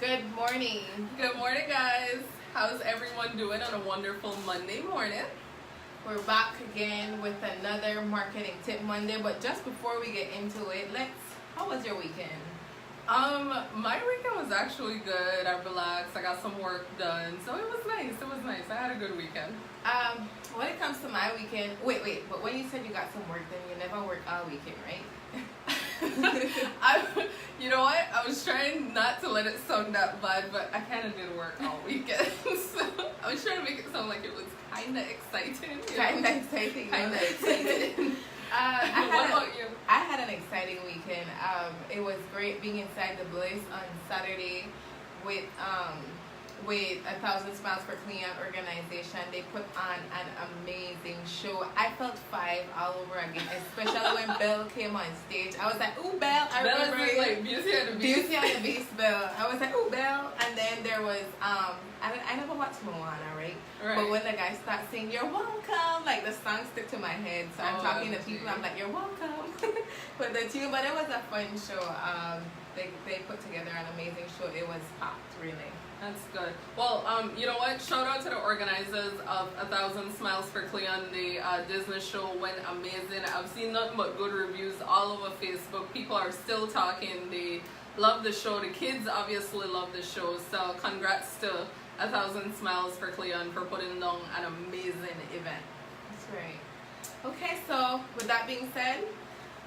Good morning. Good morning, guys. How's everyone doing on a wonderful Monday morning? We're back again with another marketing tip Monday, but just before we get into it, how was your weekend? My weekend was actually good. I relaxed. I got some work done, so it was nice. I had a good weekend. When it comes to my weekend, but when you said you got some work done, you never work all weekend, right? You know what? I was trying not to let it sound that bad, but I kind of did work all weekend. So I was trying to make it sound like it was kind of exciting. Kind of exciting. What about you? I had an exciting weekend. It was great being inside the Bliss on Saturday with 1,000 Smiles for Cleon organization. They put on an amazing show. I felt five all over again, especially when Belle came on stage. I was like, ooh, Belle. I remember Belle is like Beauty and the Beast. Beauty and the Beast, Belle. I was like, ooh, Belle. And then there was, I never watched Moana, right? But when the guy starts singing, you're welcome, like the song stick to my head. So I'm talking to people, I'm like, you're welcome. But it was a fun show. They put together an amazing show. It was packed, really. That's good. Well, you know what? Shout out to the organizers of 1,000 Smiles for Cleon. The Disney show went amazing. I've seen nothing but good reviews all over Facebook. People are still talking. They love the show. The kids obviously love the show. So congrats to 1,000 Smiles for Cleon for putting on an amazing event. That's right. Okay, so with that being said,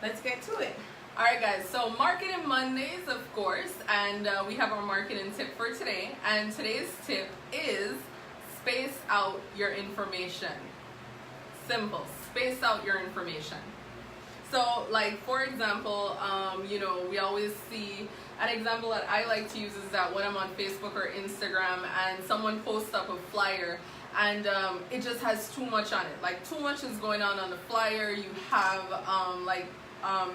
let's get to it. Alright guys, so Marketing Mondays, of course, and we have our marketing tip for today. And today's tip is space out your information. Simple, space out your information. So like for example, we always see, an example that I like to use is that when I'm on Facebook or Instagram and someone posts up a flyer and it just has too much on it. Like too much is going on the flyer. You have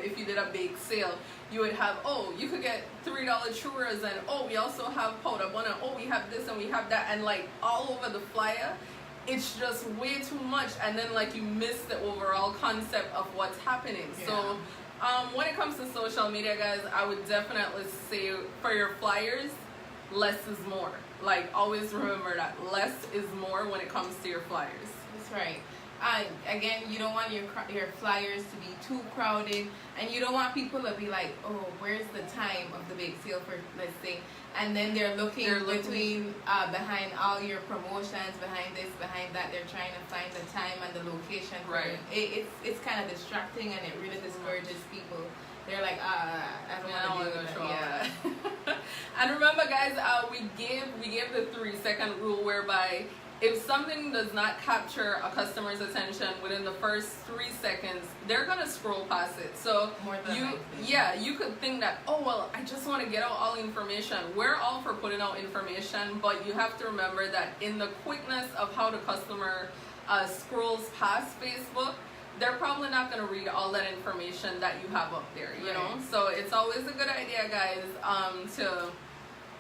if you did a bake sale, you would have, you could get $3 churros, and we also have powder bun, and we have this and we have that, and like all over the flyer, it's just way too much, and then like you miss the overall concept of what's happening. Yeah. So when it comes to social media, guys, I would definitely say for your flyers, less is more. Like always remember that less is more when it comes to your flyers. That's right. Again, you don't want your flyers to be too crowded, and you don't want people to be like, where's the time of the bake sale for, let's say, and then they're looking between behind all your promotions, behind this, behind that. They're trying to find the time and the location. Right. It's kind of distracting, and it really discourages people. They're like, I don't want to do that. Yeah. And remember, guys, we gave the 3-second rule, whereby if something does not capture a customer's attention within the first 3 seconds, they're gonna scroll past it. So you could think that, I just want to get out all information. We're all for putting out information, but you have to remember that in the quickness of how the customer scrolls past Facebook, they're probably not going to read all that information that you have up there, you know? So it's always a good idea, guys, to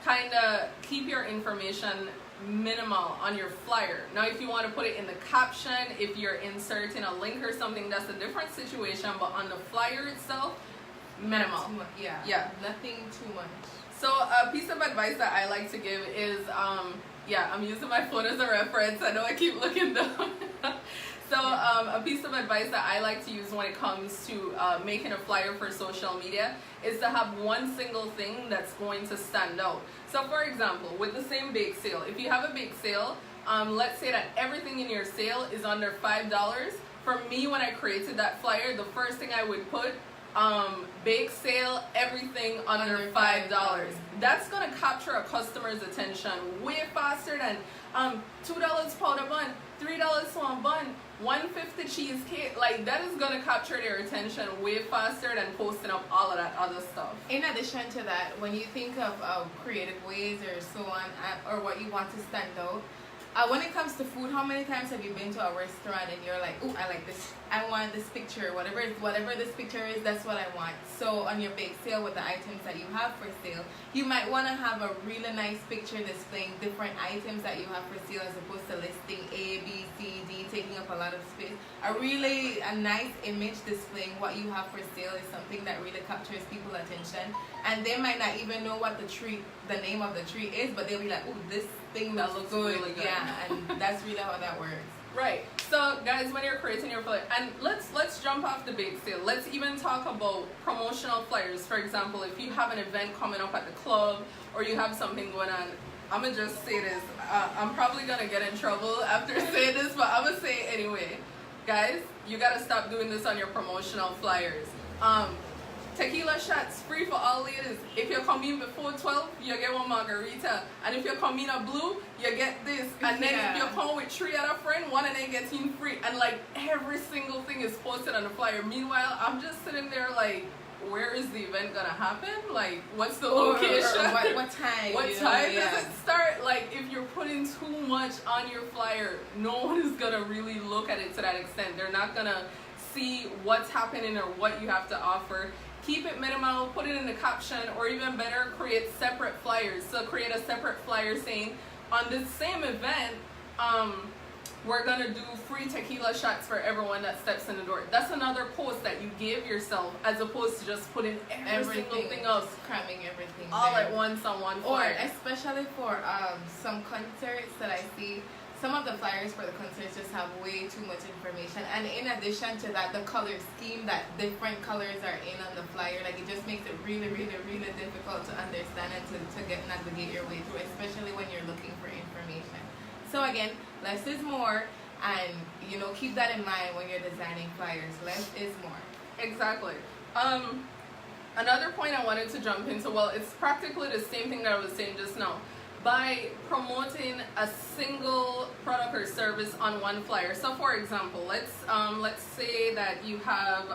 kind of keep your information minimal on your flyer. Now, if you want to put it in the caption, if you're inserting a link or something, that's a different situation, but on the flyer itself, minimal. Yeah, nothing too much. So a piece of advice that I like to give is, I'm using my phone as a reference. I know I keep looking down. So a piece of advice that I like to use when it comes to making a flyer for social media is to have one single thing that's going to stand out. So for example, with the same bake sale, if you have a bake sale, let's say that everything in your sale is under $5. For me, when I created that flyer, the first thing I would put, bake sale, everything under $5. That's going to capture a customer's attention way faster than $2 powder bun, $3 swan bun, $1.50 cheesecake. Like that is gonna capture their attention way faster than posting up all of that other stuff. In addition to that, when you think of creative ways or so on, or what you want to stand out, when it comes to food, how many times have you been to a restaurant and you're like, I like this I want this picture, whatever this picture is, that's what I want. So on your bake sale with the items that you have for sale, you might want to have a really nice picture displaying different items that you have for sale as opposed to listing A, B, C, D, taking up a lot of space. A nice image displaying what you have for sale is something that really captures people's attention, and they might not even know what the name of the tree is, but they'll be like, "Oh, this thing that looks good." Really good. Yeah, and that's really how that works. Right. So guys, when you're creating your flyer, and let's jump off the bake sale. Let's even talk about promotional flyers. For example, if you have an event coming up at the club or you have something going on, I'm gonna just say this. I'm probably gonna get in trouble after saying this, but I'm gonna say it anyway. Guys, you gotta stop doing this on your promotional flyers. Tequila shots free for all ladies. If you come in before 12, you get one margarita. And if you come in a blue, you get this. And then if you come with 3 other friends, one of them gets in free. And like every single thing is posted on the flyer. Meanwhile, I'm just sitting there like, where is the event gonna happen? Like, what's the location? What time? What time does it start? Like, if you're putting too much on your flyer, no one is gonna really look at it to that extent. They're not gonna see what's happening or what you have to offer. Keep it minimal, put it in the caption, or even better, create separate flyers. So create a separate flyer saying, on this same event, we're gonna do free tequila shots for everyone that steps in the door. That's another post that you give yourself, as opposed to just putting every single thing else, cramming everything all there at once on one flyer. Or especially for some concerts that I see, some of the flyers for the concerts just have way too much information, and in addition to that, the color scheme that different colors are in on the flyer, like it just makes it really, really, really difficult to understand and to navigate your way through, especially when you're looking for information. So again, less is more, and keep that in mind when you're designing flyers. Less is more. Exactly. Another point I wanted to jump into, well, it's practically the same thing that I was saying just now. By promoting a single product or service on one flyer. So for example, let's say that you have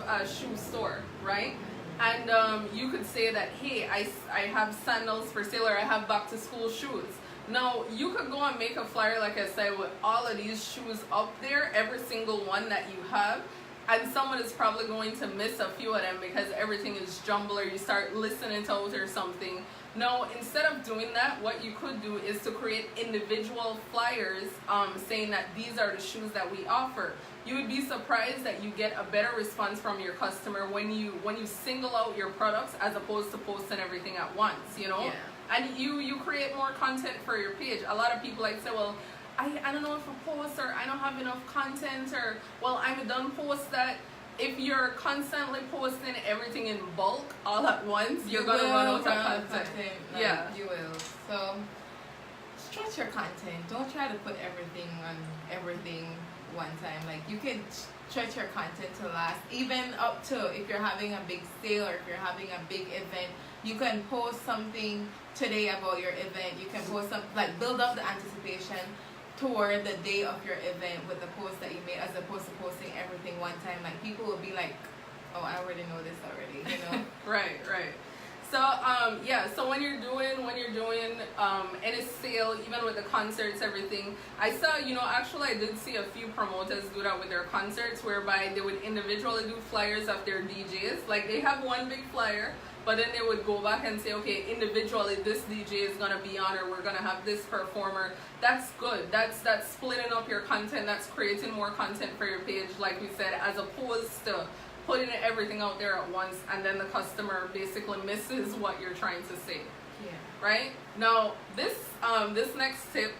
a shoe store, right? And you could say that, hey, I have sandals for sale, or I have back to school shoes. Now you could go and make a flyer, like I said, with all of these shoes up there, every single one that you have. And someone is probably going to miss a few of them because everything is jumbled, or you start listening to it or something. No, instead of doing that, what you could do is to create individual flyers saying that these are the shoes that we offer. You would be surprised that you get a better response from your customer when you single out your products as opposed to posting everything at once, Yeah. And you create more content for your page. A lot of people like say, well, I don't know if I post, or I don't have enough content, or well, I'm done post that. If you're constantly posting everything in bulk all at once, you're gonna run out of content. Yeah, you will. So stretch your content. Don't try to put everything on everything one time. Like, you can stretch your content to last, even up to if you're having a big sale or if you're having a big event. You can post something today about your event. You can post build up the anticipation toward the day of your event with the post that you made, as opposed to posting everything one time. Like, people will be like, oh, I already know this already, Right. So so when you're doing any sale, even with the concerts, everything, I saw, actually I did see a few promoters do that with their concerts, whereby they would individually do flyers of their DJs. Like, they have one big flyer, but then they would go back and say, okay, individually this DJ is gonna be on, or we're gonna have this performer. That's good. That's splitting up your content. That's creating more content for your page, like we said, as opposed to putting everything out there at once, and then the customer basically misses what you're trying to say. Yeah. Right? Now, this next tip,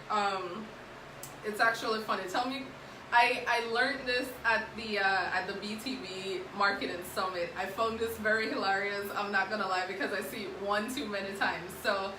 it's actually funny. Tell me, I learned this at the BTV Marketing Summit. I found this very hilarious. I'm not gonna lie, because I see it one too many times. So,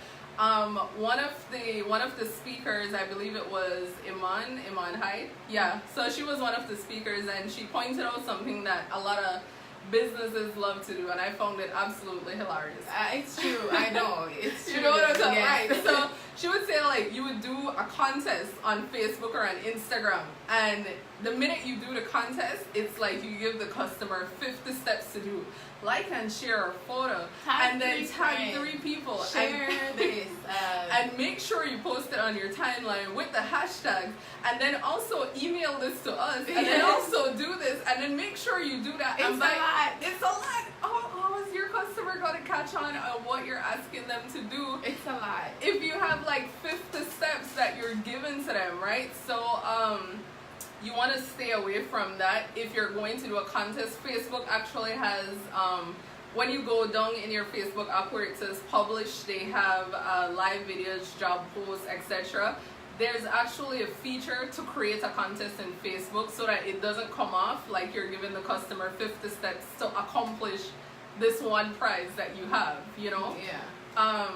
one of the speakers, I believe it was Iman Hyde. Yeah. So she was one of the speakers, and she pointed out something that a lot of businesses love to do, and I found it absolutely hilarious. It's true. I know. It's true. You know what I'm talking about? Yes. Right. So She would say like you would do a contest on Facebook or on Instagram, and the minute you do the contest, it's like you give the customer 50 steps to do. Like and share a photo, and then tag 3 people. Share this. And make sure you post it on your timeline with the hashtag, and then also email this to us, and then also do this, and then make sure you do that. It's a lot. It's a lot. How is your customer going to catch on what you're asking them to do? It's a lot. If you have like 50 steps that you're giving to them, right? So, you want to stay away from that. If you're going to do a contest, Facebook actually has, when you go down in your Facebook app where it says publish, they have live videos, job posts, etc. There's actually a feature to create a contest in Facebook so that it doesn't come off like you're giving the customer 50 steps to accomplish this one prize that you have, you know? Yeah.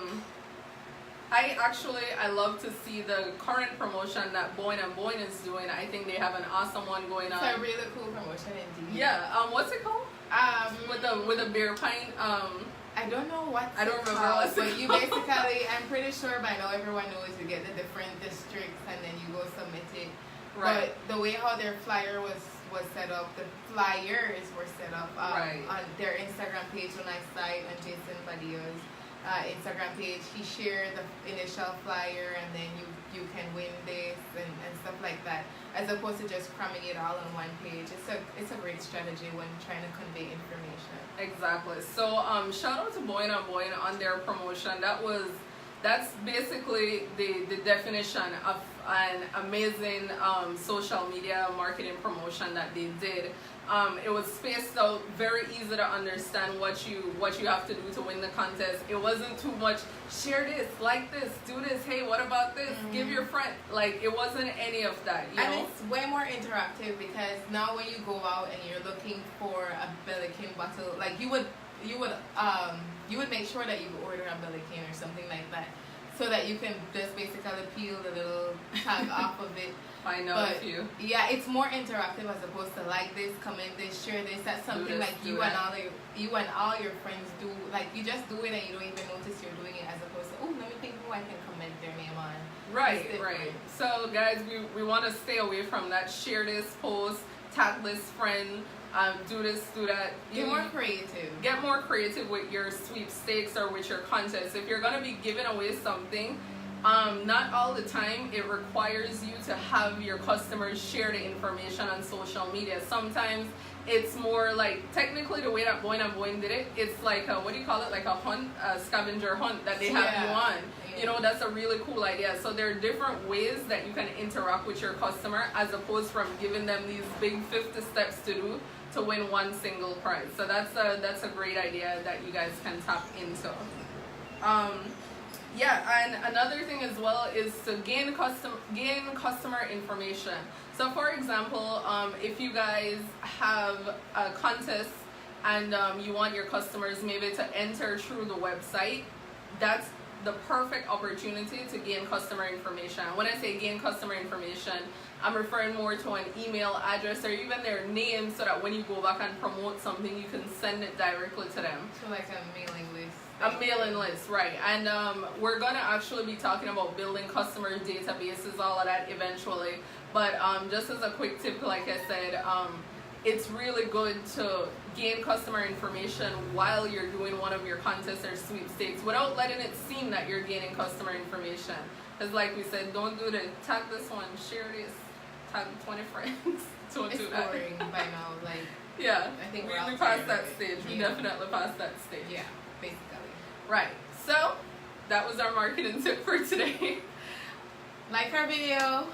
I love to see the current promotion that Boyne & Boyne is doing. I think they have an awesome one going on. It's a really cool promotion indeed. Yeah. What's it called? With a beer pint. I don't know what. I don't remember called, but you basically, I'm pretty sure by now everyone knows you get the different districts and then you go submit it. Right. But the way how their flyer was set up, the flyers were set up on their Instagram page on my site, on Jason Padillo's Instagram page. He shared the initial flyer and then you can win this and stuff like that, as opposed to just cramming it all on one page. It's a great strategy when trying to convey information. Exactly. So shout out to Boyne & Boyne on their promotion. That's basically the definition of an amazing social media marketing promotion that they did. It was spaced out, very easy to understand what you have to do to win the contest. It wasn't too much, share this, like this, do this, hey, what about this? Give your friend. Like, it wasn't any of that, you know? It's way more interactive because now when you go out and you're looking for a Billiken bottle, like you would make sure that you order a Billiken or something like that, so that you can just basically peel the little tag off of it. I know a few. Yeah, it's more interactive as opposed to like this, comment this, share this. That's something like you and all your friends do. Like you just do it and you don't even notice you're doing it, as opposed to, oh, let me think who I can comment their name on. Right. So guys, we want to stay away from that. Share this post, tag this friend, do this, do that. Get more creative. Get more creative with your sweepstakes or with your contests. If you're gonna be giving away something, not all the time it requires you to have your customers share the information on social media. Sometimes it's more like, technically the way that Boyne & Boyne did it, it's like a, what do you call it, like a hunt, a scavenger hunt that they have you on. You know, that's a really cool idea. So there are different ways that you can interact with your customer, as opposed from giving them these big 50 steps to do to win one single prize. So that's a great idea that you guys can tap into. Yeah, and another thing as well is to gain customer information. So for example, if you guys have a contest and you want your customers maybe to enter through the website, that's the perfect opportunity to gain customer information. When I say gain customer information, I'm referring more to an email address or even their name, so that when you go back and promote something, you can send it directly to them. So like a mailing list. A mailing list, right. And we're going to actually be talking about building customer databases, all of that eventually. But just as a quick tip, like I said, it's really good to gain customer information while you're doing one of your contests or sweepstakes without letting it seem that you're gaining customer information. Because like we said, don't do the tag this one, share this, tag 20 friends. Don't do that. It's boring by now. Like, yeah, I think we we're passed that stage. We definitely passed that stage. Yeah, basically. Right. So that was our marketing tip for today. Like our video.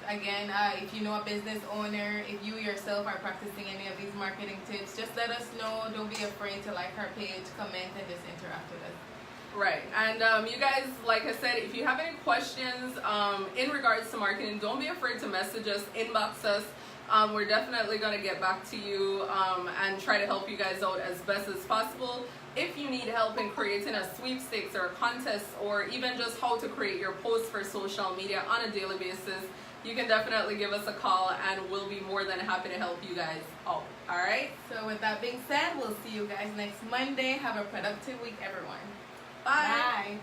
Again, if you know a business owner, if you yourself are practicing any of these marketing tips, just let us know. Don't be afraid to like our page, comment, and just interact with us. Right. And you guys, like I said, if you have any questions in regards to marketing, don't be afraid to message us, inbox us. We're definitely going to get back to you and try to help you guys out as best as possible. If you need help in creating a sweepstakes or a contest, or even just how to create your posts for social media on a daily basis, you can definitely give us a call and we'll be more than happy to help you guys out. Alright? So with that being said, we'll see you guys next Monday. Have a productive week, everyone. Bye. Bye.